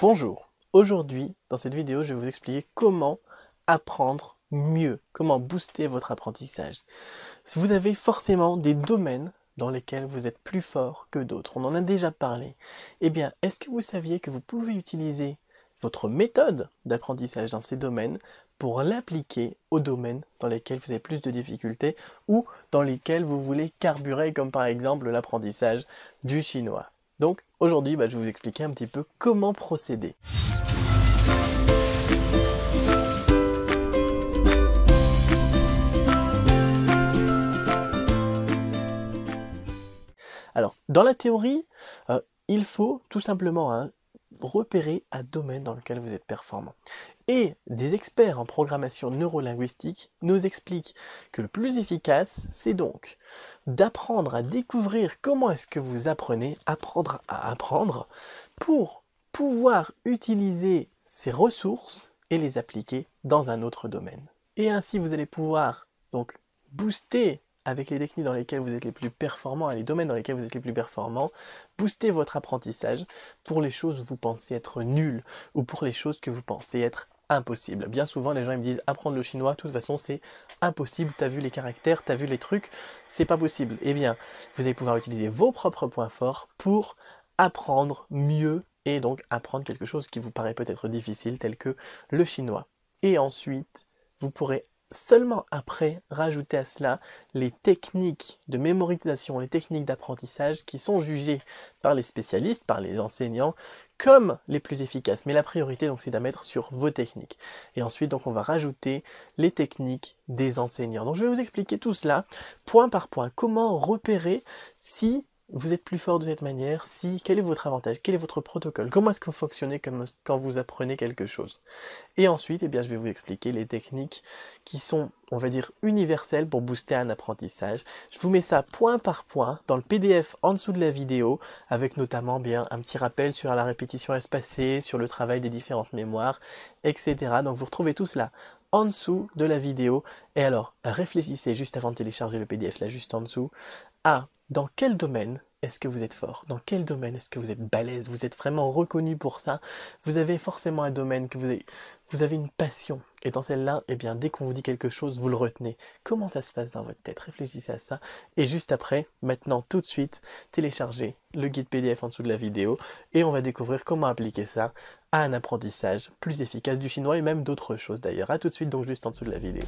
Bonjour, aujourd'hui dans cette vidéo je vais vous expliquer comment apprendre mieux, comment booster votre apprentissage. Vous avez forcément des domaines dans lesquels vous êtes plus fort que d'autres, on en a déjà parlé. Eh bien, est-ce que vous saviez que vous pouvez utiliser votre méthode d'apprentissage dans ces domaines pour l'appliquer aux domaines dans lesquels vous avez plus de difficultés ou dans lesquels vous voulez carburer, comme par exemple l'apprentissage du chinois. Donc aujourd'hui, je vais vous expliquer un petit peu comment procéder. Alors, dans la théorie, il faut tout simplement repérer un domaine dans lequel vous êtes performant. Et des experts en programmation neurolinguistique nous expliquent que le plus efficace, c'est donc d'apprendre à découvrir comment est-ce que vous apprenez, apprendre à apprendre, pour pouvoir utiliser ces ressources et les appliquer dans un autre domaine. Et ainsi, vous allez pouvoir donc booster avec les techniques dans lesquelles vous êtes les plus performants et les domaines dans lesquels vous êtes les plus performants, booster votre apprentissage pour les choses où vous pensez être nul ou pour les choses que vous pensez être impossibles. Bien souvent, les gens ils me disent apprendre le chinois, de toute façon c'est impossible, t'as vu les caractères, t'as vu les trucs, c'est pas possible. Eh bien, vous allez pouvoir utiliser vos propres points forts pour apprendre mieux et donc apprendre quelque chose qui vous paraît peut-être difficile tel que le chinois. Et ensuite, vous pourrez seulement après rajouter à cela les techniques de mémorisation, les techniques d'apprentissage qui sont jugées par les spécialistes, par les enseignants, comme les plus efficaces. Mais la priorité donc c'est d'à mettre sur vos techniques. Et ensuite donc on va rajouter les techniques des enseignants. Donc je vais vous expliquer tout cela point par point. Comment repérer si vous êtes plus fort de cette manière, quel est votre avantage, quel est votre protocole, comment est-ce que vous fonctionnez quand vous apprenez quelque chose. Et ensuite, je vais vous expliquer les techniques qui sont, on va dire, universelles pour booster un apprentissage. Je vous mets ça point par point dans le PDF en dessous de la vidéo, avec notamment un petit rappel sur la répétition espacée, sur le travail des différentes mémoires, etc. Donc vous retrouvez tout cela en dessous de la vidéo. Et alors, réfléchissez juste avant de télécharger le PDF, là juste en dessous, à dans quel domaine est-ce que vous êtes fort? Dans quel domaine est-ce que vous êtes balèze? Vous êtes vraiment reconnu pour ça? Vous avez forcément un domaine que vous avez une passion. Et dans celle-là, dès qu'on vous dit quelque chose, vous le retenez. Comment ça se passe dans votre tête? Réfléchissez à ça. Et juste après, maintenant, tout de suite, téléchargez le guide PDF en dessous de la vidéo et on va découvrir comment appliquer ça à un apprentissage plus efficace du chinois et même d'autres choses d'ailleurs. A tout de suite, donc juste en dessous de la vidéo.